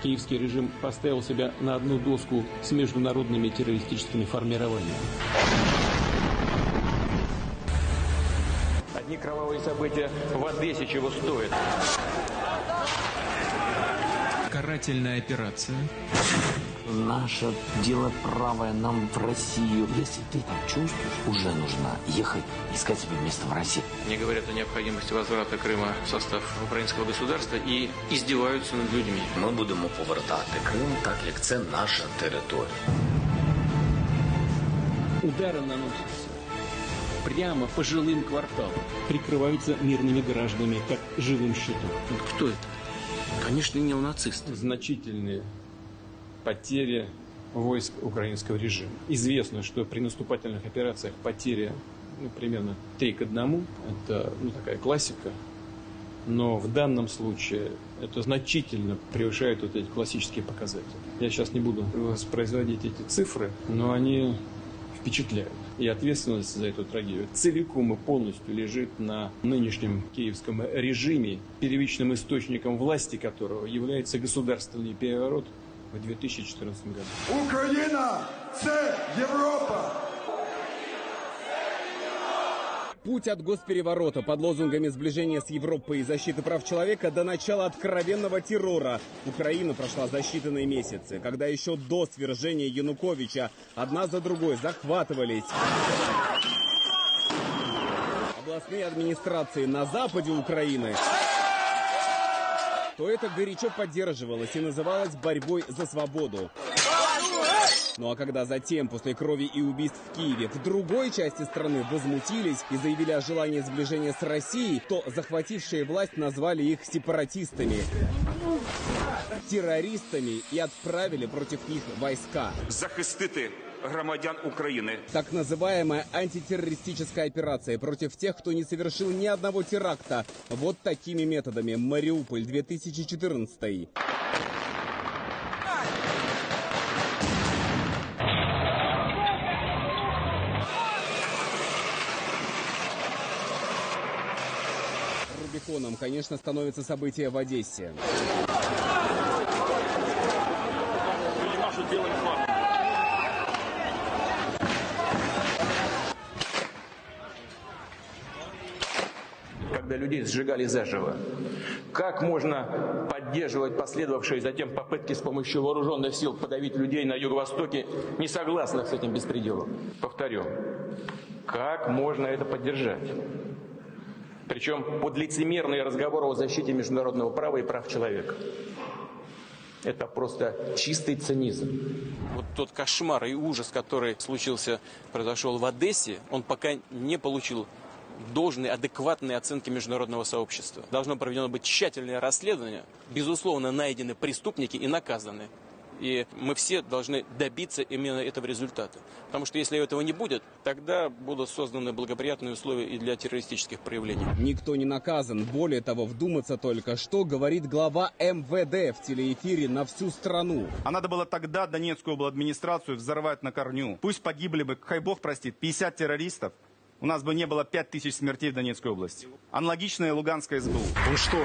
Киевский режим поставил себя на одну доску с международными террористическими формированиями. Одни кровавые события в Одессе чего стоят. Карательная операция. Наше дело правое нам в Россию. Если ты там чувствуешь, уже нужно ехать, искать себе место в России. Мне говорят о необходимости возврата Крыма в состав українського государства и издеваются над людьми. Ми будемо повертати Крим так, як це наша територія. Удары наносятся прямо по жилым кварталам, прикрываются мирными гражданами, как живым щитом. Кто это? Конечно, неонацисты. Значительные потери войск украинского режима. Известно, что при наступательных операциях потери примерно 3:1. Это такая классика. Но в данном случае это значительно превышает вот эти классические показатели. Я сейчас не буду воспроизводить эти цифры, но они впечатляют. И ответственность за эту трагедию целиком и полностью лежит на нынешнем киевском режиме, первичным источником власти которого является государственный переворот в 2014 году. Украина – это Европа! Путь от госпереворота под лозунгами сближения с Европой и защиты прав человека до начала откровенного террора. Украина прошла за считанные месяцы, когда еще до свержения Януковича одна за другой захватывались областные администрации на западе Украины, то это горячо поддерживалось и называлось борьбой за свободу. Ну а когда затем, после крови и убийств в Киеве, в другой части страны возмутились и заявили о желании сближения с Россией, то захватившие власть назвали их сепаратистами, террористами и отправили против них войска. Захистити громадян Украины. Так называемая антитеррористическая операция против тех, кто не совершил ни одного теракта. Вот такими методами. Мариуполь, 2014. Рубиконом, конечно, становится событие в Одессе. Когда людей сжигали заживо. Как можно поддерживать последовавшие затем попытки с помощью вооруженных сил подавить людей на юго-востоке, не согласных с этим беспределом? Повторю, как можно это поддержать? Причем под лицемерные разговоры о защите международного права и прав человека. Это просто чистый цинизм. Вот тот кошмар и ужас, который произошел в Одессе, он пока не получил должной, адекватной оценки международного сообщества. Должно проведено быть тщательное расследование. Безусловно, найдены преступники и наказаны. И мы все должны добиться именно этого результата. Потому что если этого не будет, тогда будут созданы благоприятные условия и для террористических проявлений. Никто не наказан. Более того, вдуматься только, что говорит глава МВД в телеэфире на всю страну. А надо было тогда Донецкую администрацию взорвать на корню. Пусть погибли бы, хай бог простит, 50 террористов. У нас бы не было 5000 смертей в Донецкой области. Аналогичное Луганское СБУ. Он что,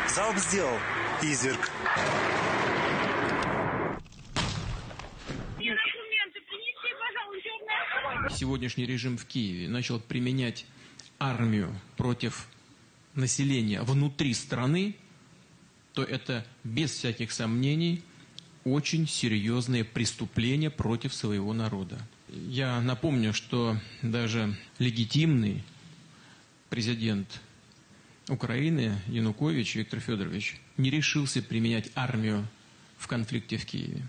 залп сделал, изверг? Сегодняшний режим в Киеве начал применять армию против населения внутри страны, то это, без всяких сомнений, очень серьезные преступления против своего народа. Я напомню, что даже легитимный президент Украины Янукович Виктор Федорович не решился применять армию в конфликте в Киеве.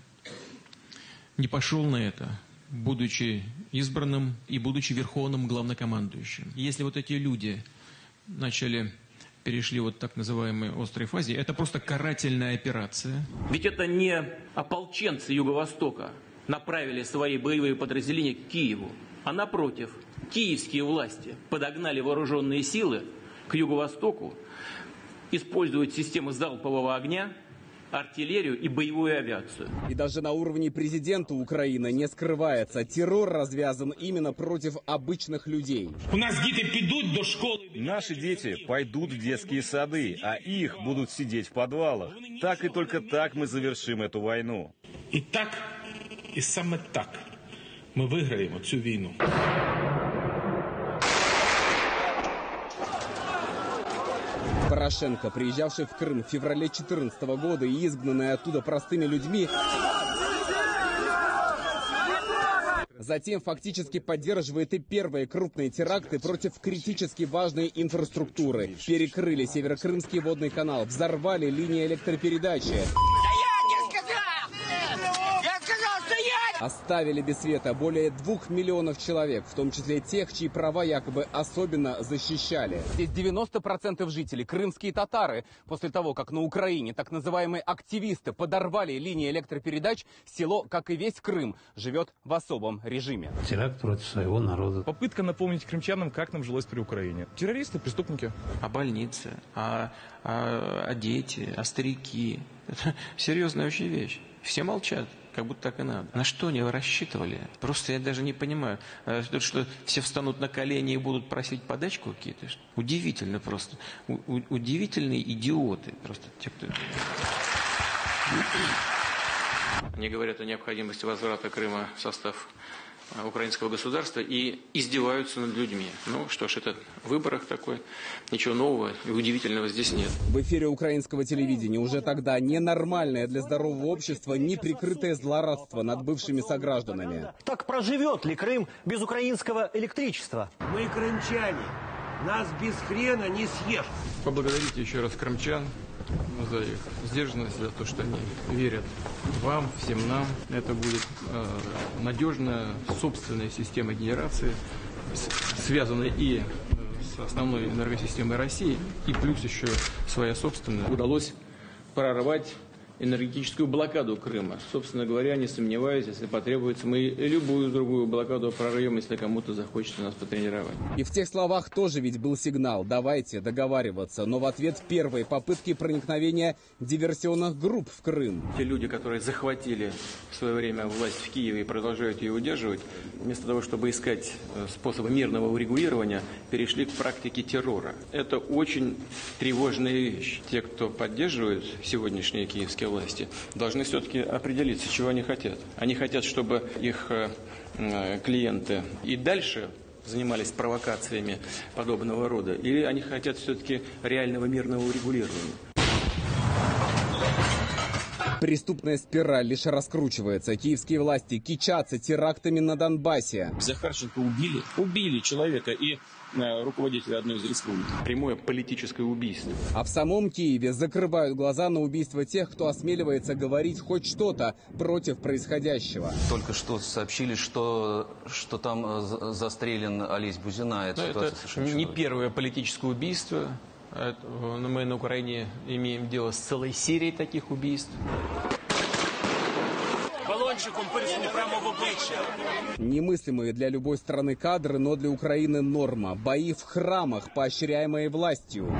Не пошел на это, будучи избранным и будучи верховным главнокомандующим. Если вот эти люди перешли вот так называемой острой фазе, это просто карательная операция. Ведь это не ополченцы Юго-Востока направили свои боевые подразделения к Киеву, а напротив, киевские власти подогнали вооруженные силы к Юго-Востоку, используют системы залпового огня артиллерию и боевую авиацию. И даже на уровне президента Украины не скрывается. Террор развязан именно против обычных людей. У нас дети пойдут до школы. Наши дети пойдут в детские сады, а их будут сидеть в подвалах. Так и только так мы завершим эту войну. І так, і саме так ми виграємо цю війну. Порошенко, приезжавший в Крым в феврале 2014 года и изгнанный оттуда простыми людьми, затем фактически поддерживает и первые крупные теракты против критически важной инфраструктуры. Перекрыли Северокрымский водный канал, взорвали линии электропередачи. Оставили без света более 2 миллионов человек, в том числе тех, чьи права якобы особенно защищали. Здесь 90% жителей, крымские татары, после того, как на Украине так называемые активисты подорвали линии электропередач, село, как и весь Крым, живет в особом режиме. Теракт против своего народа. Попытка напомнить крымчанам, как нам жилось при Украине. Террористы, преступники. А больницы, а дети, а старики. Это серьезная вообще вещь. Все молчат. Как будто так и надо. На что они рассчитывали? Просто я даже не понимаю. Что все встанут на колени и будут просить подачку какие-то? Удивительно просто. Удивительные идиоты. Просто те, кто... Они говорят о необходимости возврата Крыма в состав украинского государства и издеваются над людьми. Ну что ж, это в выборах такой. Ничего нового и удивительного здесь нет. В эфире украинского телевидения уже тогда ненормальное для здорового общества неприкрытое злорадство над бывшими согражданами. Так проживет ли Крым без украинского электричества? Мы крымчане. Нас без хрена не съешь. Поблагодарите еще раз крымчан за их сдержанность, за то, что они верят вам, всем нам. Это будет надежная собственная система генерации, связанная и с основной энергосистемой России, и плюс еще своя собственная. Удалось прорвать энергетическую блокаду Крыма. Собственно говоря, не сомневаюсь, если потребуется, мы любую другую блокаду прорвем, если кому-то захочется нас потренировать. И в тех словах тоже ведь был сигнал: давайте договариваться. Но в ответ первые попытки проникновения диверсионных групп в Крым. Те люди, которые захватили в свое время власть в Киеве и продолжают ее удерживать, вместо того, чтобы искать способы мирного урегулирования, перешли к практике террора. Это очень тревожная вещь. Те, кто поддерживает сегодняшние киевские власти, должны все-таки определиться, чего они хотят. Они хотят, чтобы их клиенты и дальше занимались провокациями подобного рода, или они хотят все-таки реального мирного урегулирования. Преступная спираль лишь раскручивается. Киевские власти кичатся терактами на Донбассе. Захарченко убили человека и руководителя одной из республик. Прямое политическое убийство. А в самом Киеве закрывают глаза на убийство тех, кто осмеливается говорить хоть что-то против происходящего. Только что сообщили, что там застрелен Олесь Бузина. Это не первое политическое убийство. Мы на Украине имеем дело с целой серией таких убийств. Баллончиком прыснул прямо в обличье. Немыслимые для любой страны кадры, но для Украины норма. Бои в храмах, поощряемые властью.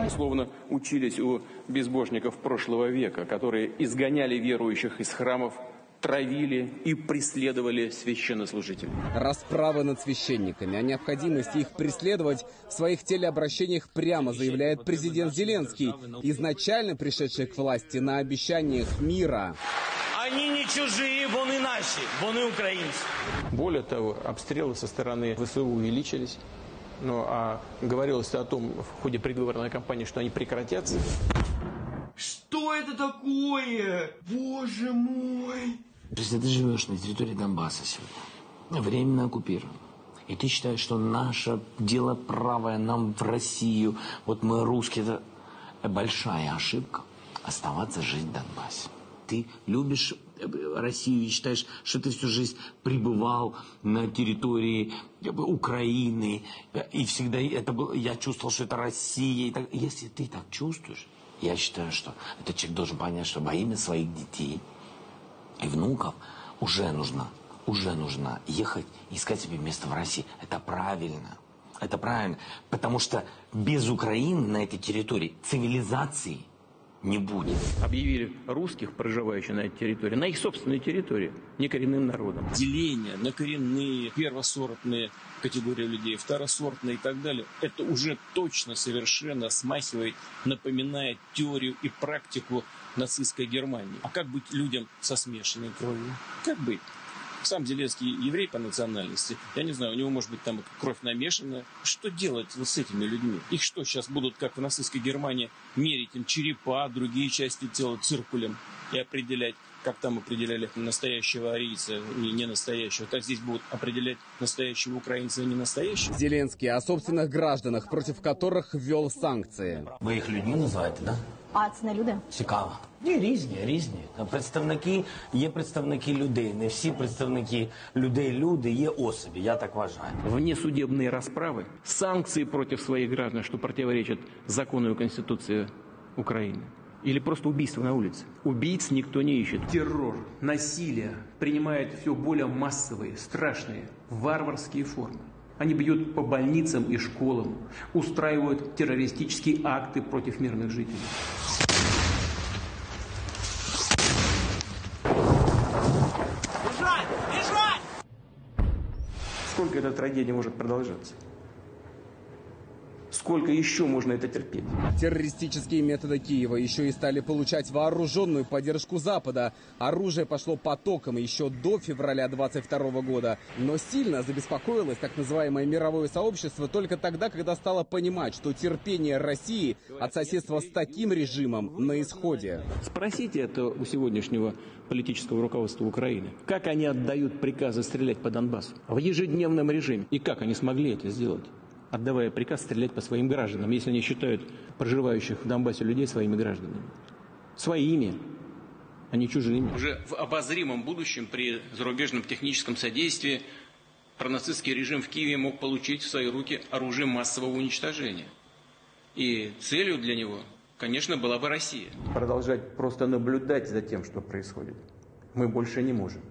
Словно учились у безбожников прошлого века, которые изгоняли верующих из храмов, травили и преследовали священнослужителей. Расправы над священниками. О необходимости их преследовать в своих телеобращениях прямо заявляет президент Зеленский, изначально пришедший к власти на обещаниях мира. Они не чужие, вони наши, вони украинцы. Более того, обстрелы со стороны ВСУ увеличились. Ну, а говорилось о том в ходе предвыборной кампании, что они прекратятся. Что это такое? Боже мой! Если ты живешь на территории Донбасса сегодня, временно оккупирован, и ты считаешь, что наше дело правое нам в Россию, вот мы русские, это большая ошибка оставаться жить в Донбассе. Ты любишь Россию и считаешь, что ты всю жизнь пребывал на территории Украины, и всегда это было, я чувствовал, что это Россия. И так, если ты так чувствуешь, я считаю, что этот человек должен понять, что во имя своих детей и внуков уже нужно ехать, искать себе место в России. Это правильно. Это правильно. Потому что без Украины на этой территории цивилизации не будет. Объявили русских, проживающих на этой территории, на их собственной территории, не коренным народом. Деление на коренные, первосортные категории людей, второсортные и так далее, это уже точно совершенно смахивает, напоминает теорию и практику нацистской Германии. А как быть людям со смешанной кровью? Как быть? Сам Зеленский еврей по национальности. Я не знаю, у него может быть там кровь намешанная. Что делать вот с этими людьми? Их что, сейчас будут, как в нацистской Германии, мерить им черепа, другие части тела циркулем и определять, как там определяли настоящего арийца и не настоящего, так здесь будут определять настоящего украинца и не настоящего? Зеленский о собственных гражданах, против которых ввел санкции. Ви їх людьми називаєте, да? А це не люди? Цікаво. Ні, різні. Є представники людей. Не всі представники людей люди, є особи, я так вважаю. Внесудебные расправы, санкции против своих граждан, что противоречит закону и Конституции Украины. Или просто убийство на улице. Убийц никто не ищет. Террор, насилие принимает все более массовые, страшные, варварские формы. Они бьют по больницам и школам, устраивают террористические акты против мирных жителей. Бежать! Сколько эта трагедия может продолжаться? Сколько еще можно это терпеть? Террористические методы Киева еще и стали получать вооруженную поддержку Запада. Оружие пошло потоком еще до февраля 2022 года. Но сильно забеспокоилось так называемое мировое сообщество только тогда, когда стало понимать, что терпение России от соседства с таким режимом на исходе. Спросите это у сегодняшнего политического руководства Украины. Как они отдают приказы стрелять по Донбассу в ежедневном режиме? И как они смогли это сделать, отдавая приказ стрелять по своим гражданам, если они считают проживающих в Донбассе людей своими гражданами? Своими, а не чужими. Уже в обозримом будущем при зарубежном техническом содействии пронацистский режим в Киеве мог получить в свои руки оружие массового уничтожения. И целью для него, конечно, была бы Россия. Продолжать просто наблюдать за тем, что происходит, мы больше не можем.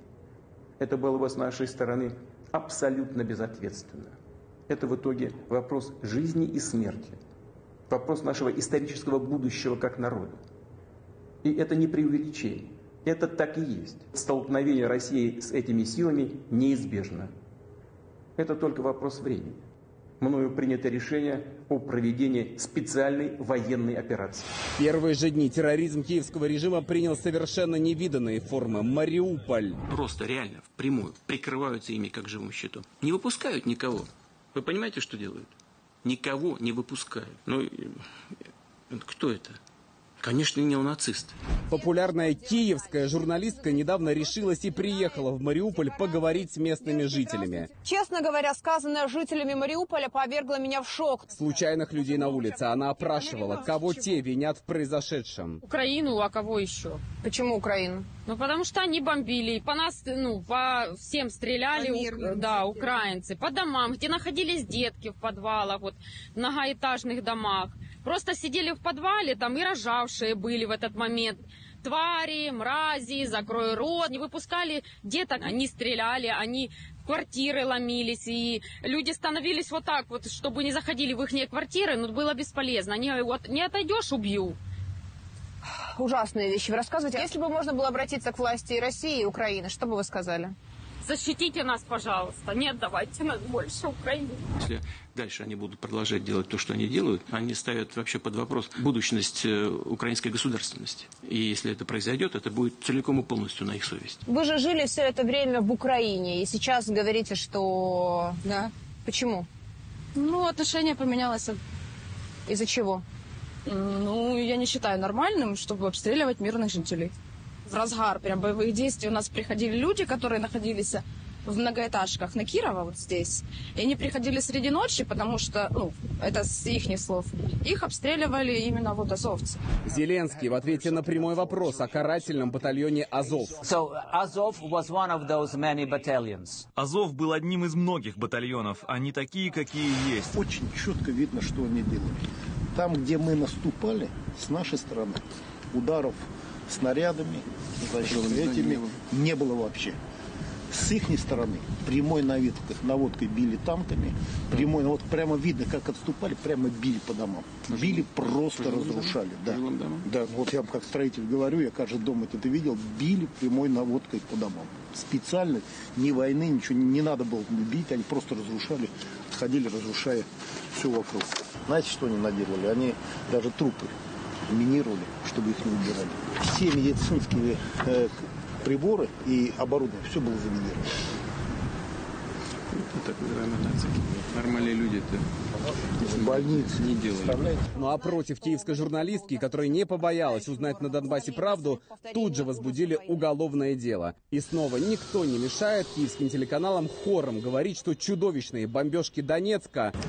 Это было бы с нашей стороны абсолютно безответственно. Это в итоге вопрос жизни и смерти. Вопрос нашего исторического будущего как народа. И это не преувеличение. Это так и есть. Столкновение России с этими силами неизбежно. Это только вопрос времени. Мною принято решение о проведении специальной военной операции. В первые же дни терроризм киевского режима принял совершенно невиданные формы. Мариуполь. Просто реально, впрямую, прикрываются ими как живым щитом. Не выпускают никого. Вы понимаете, что делают? Никого не выпускают. Ну, кто это? Конечно, неонацисты. Популярная киевская журналистка недавно решилась и приехала в Мариуполь поговорить с местными жителями. Честно говоря, сказанное жителями Мариуполя повергло меня в шок. Случайных людей на улице она опрашивала, кого те винят в произошедшем. Украину, а кого еще? Почему Украину? Ну, потому что они бомбили, по нас, по всем стреляли, да, украинцы, по домам, где находились детки в подвалах, вот, в многоэтажных домах. Просто сидели в подвале там и рожавшие были в этот момент. Твари, мрази, закрой рот. Не выпускали деток, они стреляли, они в квартиры ломились. И люди становились вот так вот, чтобы не заходили в их квартиры, но было бесполезно. Они вот не отойдешь, убью. Ужасные вещи вы рассказываете. Если бы можно было обратиться к власти и России, и Украины, что бы вы сказали? Защитите нас, пожалуйста. Не отдавайте нас больше Украине. Если дальше они будут продолжать делать то, что они делают, они ставят вообще под вопрос будущность украинской государственности. И если это произойдет, это будет целиком и полностью на их совесть. Вы же жили все это время в Украине, и сейчас говорите, что... Да. Почему? Ну, отношение поменялось. Из-за чего? Ну, я не считаю нормальным, чтобы обстреливать мирных жителей. В разгар прям боевых действий у нас приходили люди, которые находились в многоэтажках на Кирова, вот здесь. И они приходили среди ночи, потому что, это с их слов, их обстреливали именно вот азовцы. Зеленский в ответе на прямой вопрос о карательном батальоне Азов. Азов был одним из многих батальонов. Они такие, какие есть. Очень четко видно, что они делали. Там, где мы наступали, с нашей стороны, ударов снарядами, этими не было вообще. с их стороны прямой наводкой били танками, прямой, вот прямо видно, как отступали, прямо били по домам. Били, просто разрушали. Да. Да, вот я как строитель говорю, я каждый дом это видел, били прямой наводкой по домам. Специально, ни войны, ничего не надо было бить, они просто разрушали, отходили, разрушая все вокруг. Знаете, что они наделали? Они даже трупы минировали, чтобы их не убирали. Все медицинские приборы и оборудование, все было заминировано. Так называемые нацики. Нормальные люди-то больницы не делали. Ну а против киевской журналистки, которая не побоялась узнать на Донбассе правду, тут же возбудили уголовное дело. И снова никто не мешает киевским телеканалам хором говорить, что чудовищные бомбежки Донецка —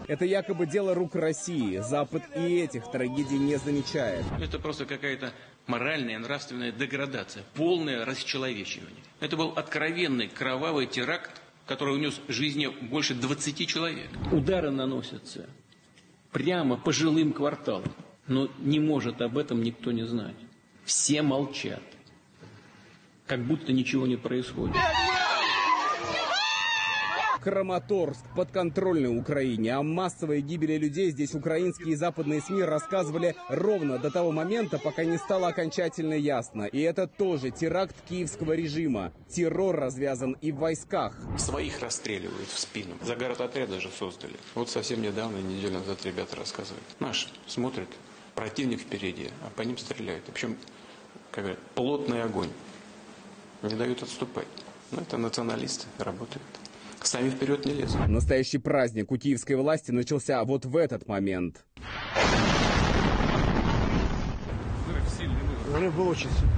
это якобы дело рук России. Запад и этих трагедий не замечает. Это просто какая-то моральная, нравственная деградация, полное расчеловечивание. Это был откровенный кровавый теракт, который унес жизни больше 20 человек. Удары наносятся прямо по жилым кварталам, но не может об этом никто не знать. Все молчат, как будто ничего не происходит. Краматорск, подконтрольный Украине. О массовой гибели людей здесь украинские и западные СМИ рассказывали ровно до того момента, пока не стало окончательно ясно. И это тоже теракт киевского режима. Террор развязан и в войсках. Своих расстреливают в спину. Заградотряд даже создали. Вот совсем недавно, неделю назад ребята рассказывают. Наш смотрит, противник впереди, а по ним стреляют. В общем, как говорят, плотный огонь. Не дают отступать. Но это националисты работают. Сами вперед не лезут. Настоящий праздник у киевской власти начался вот в этот момент. Взрыв был очень сильный.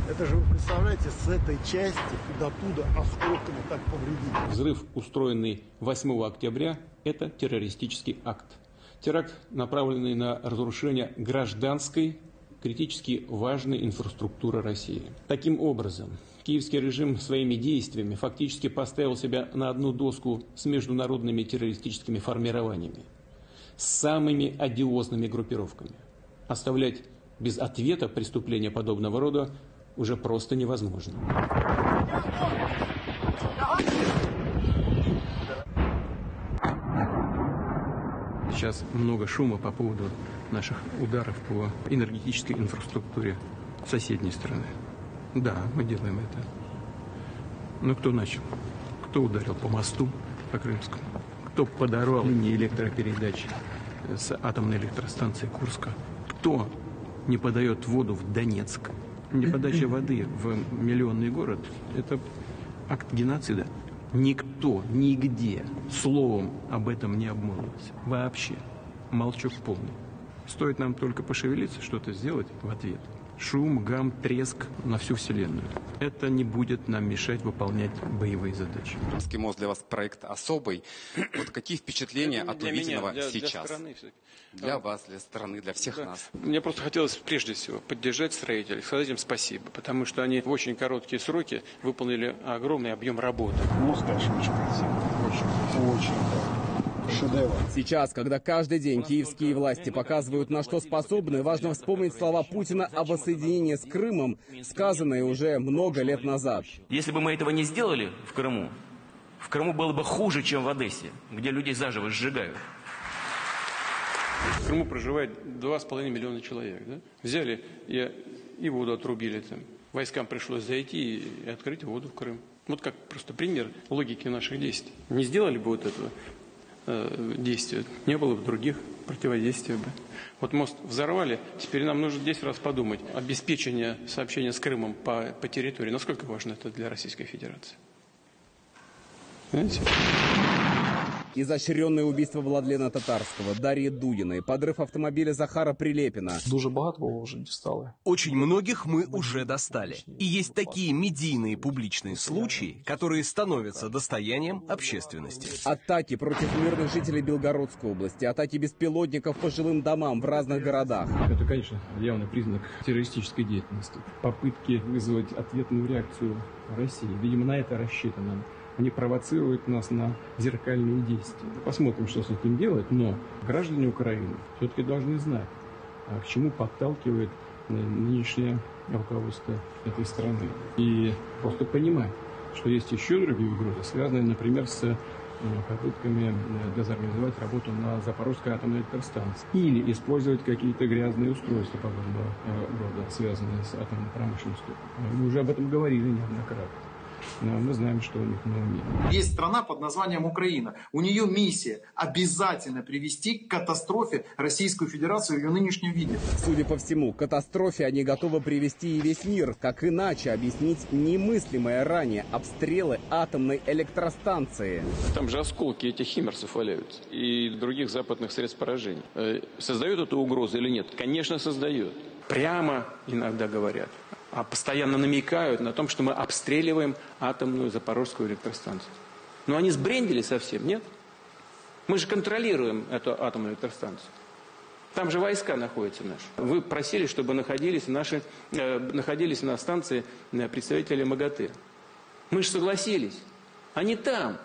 Это же, вы представляете, с этой части и до туда осколками так повредили. Взрыв, устроенный 8 октября, это террористический акт. Теракт, направленный на разрушение гражданской, критически важной инфраструктуры России. Таким образом, киевский режим своими действиями фактически поставил себя на одну доску с международными террористическими формированиями, с самыми одиозными группировками. Оставлять без ответа преступления подобного рода уже просто невозможно. Сейчас много шума по поводу наших ударов по энергетической инфраструктуре соседней страны. Да, мы делаем это. Но кто начал? Кто ударил по мосту, по Крымскому? Кто подорвал линии электропередач с атомной электростанции Курска? Кто не подает воду в Донецк? Неподача воды в миллионный город – это акт геноцида. Никто, нигде словом об этом не обмолвился. Вообще. Молчок полный. Стоит нам только пошевелиться, что-то сделать в ответ. Шум, гам, треск на всю Вселенную. Это не будет нам мешать выполнять боевые задачи. Крымский мост для вас проект особый. Вот какие впечатления от увиденного сейчас? Для вас, для страны, для всех нас. Мне просто хотелось прежде всего поддержать строителей, сказать им спасибо, потому что они в очень короткие сроки выполнили огромный объем работы. Мост, конечно, очень красивый. Очень шедевр. Сейчас, когда каждый день киевские власти показывают, на что способны, важно вспомнить слова Путина о воссоединении с Крымом, сказанные уже много лет назад. Если бы мы этого не сделали в Крыму было бы хуже, чем в Одессе, где людей заживо сжигают. В Крыму проживает 2,5 миллиона человек. Да? Взяли и воду отрубили там. Войскам пришлось зайти и открыть воду в Крым. Вот как просто пример логики наших действий. Не сделали бы вот этого действия, не было бы других противодействий бы. Вот мост взорвали, теперь нам нужно 10 раз подумать. Обеспечение сообщения с Крымом по территории, насколько важно это для Российской Федерации. Понимаете? Изощренное убийство Владлена Татарского, Дарьи Дугиной, подрыв автомобиля Захара Прилепина. Дуже багато вже дістали. Очень многих мы уже достали. И есть такие медийные публичные случаи, которые становятся достоянием общественности. Атаки против мирных жителей Белгородской области, атаки беспилотников по жилым домам в разных городах. Это, конечно, явный признак террористической деятельности. Попытки вызвать ответную реакцию России. Видимо, на это рассчитано. Они провоцируют нас на зеркальные действия. Посмотрим, что с этим делать, но граждане Украины все-таки должны знать, к чему подталкивает нынешнее руководство этой страны. И просто понимать, что есть еще другие угрозы, связанные, например, с попытками дезорганизовать работу на Запорожской атомной электростанции или использовать какие-то грязные устройства подобного рода, связанные с атомной промышленностью. Мы уже об этом говорили неоднократно. Но мы знаем, что у них на уме. Есть страна под названием Украина. У нее миссия обязательно привести к катастрофе Российскую Федерацию в ее нынешнем виде. Судя по всему, к катастрофе они готовы привести и весь мир. Как иначе объяснить немыслимое ранее обстрелы атомной электростанции? Там же осколки этих химмерсов валяются и других западных средств поражения. Создает эту угрозу или нет? Конечно, создает. Прямо иногда говорят, а постоянно намекают на том, что мы обстреливаем атомную Запорожскую электростанцию. Но они сбрендили совсем, нет? Мы же контролируем эту атомную электростанцию. Там же войска находятся наши. Вы просили, чтобы находились на станции представители МАГАТЭ. Мы же согласились. Они там.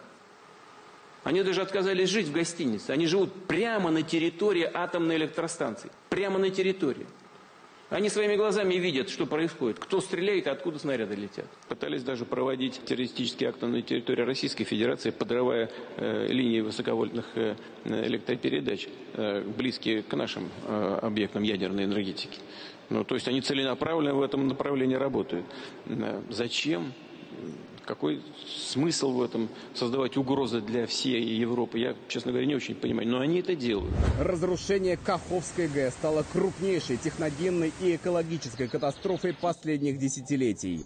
Они даже отказались жить в гостинице. Они живут прямо на территории атомной электростанции. Прямо на территории. Они своими глазами видят, что происходит, кто стреляет и откуда снаряды летят. Пытались даже проводить террористические акты на территории Российской Федерации, подрывая линии высоковольтных электропередач, близкие к нашим объектам ядерной энергетики. Ну, то есть они целенаправленно в этом направлении работают. Зачем? Какой смысл в этом создавать угрозы для всей Европы? Я, честно говоря, не очень понимаю. Но они это делают. Разрушение Каховской ГЭС стало крупнейшей техногенной и экологической катастрофой последних десятилетий.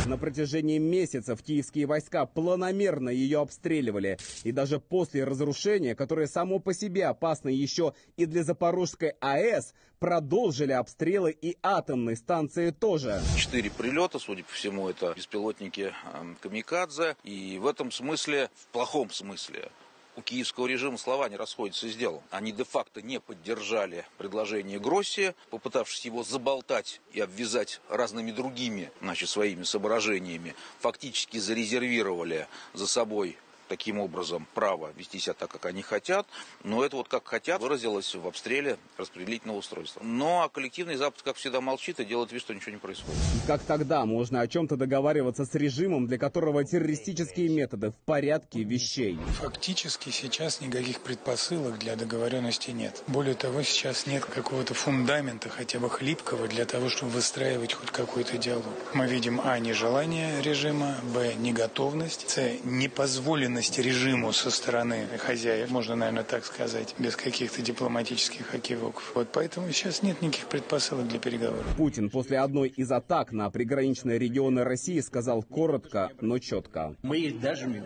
На протяжении месяцев киевские войска планомерно ее обстреливали. И даже после разрушения, которое само по себе опасно еще и для Запорожской АЭС, продолжили обстрелы и атомной станции тоже. 4 прилета, судя по всему, это беспилотники «Камикадзе». И в этом смысле, в плохом смысле, у киевского режима слова не расходятся с делом. Они де-факто не поддержали предложение Гроссия, попытавшись его заболтать и обвязать разными другими, своими соображениями. Фактически зарезервировали за собой таким образом право вести себя так, как они хотят. Но это вот как хотят выразилось в обстреле распределительного устройства. Ну а коллективный Запад, как всегда, молчит и делает вид, что ничего не происходит. Как тогда можно о чем-то договариваться с режимом, для которого террористические методы в порядке вещей? Фактически сейчас никаких предпосылок для договоренности нет. Более того, сейчас нет какого-то фундамента, хотя бы хлипкого, для того, чтобы выстраивать хоть какой-то диалог. Мы видим, нежелание режима, неготовность, непозволенность режиму со стороны хозяев, можно, наверное, так сказать, без каких-то дипломатических окивоков. Вот поэтому сейчас нет никаких предпосылок для переговоров. Путин после одной из атак на приграничные регионы России сказал коротко, но четко. Мы есть дожмем.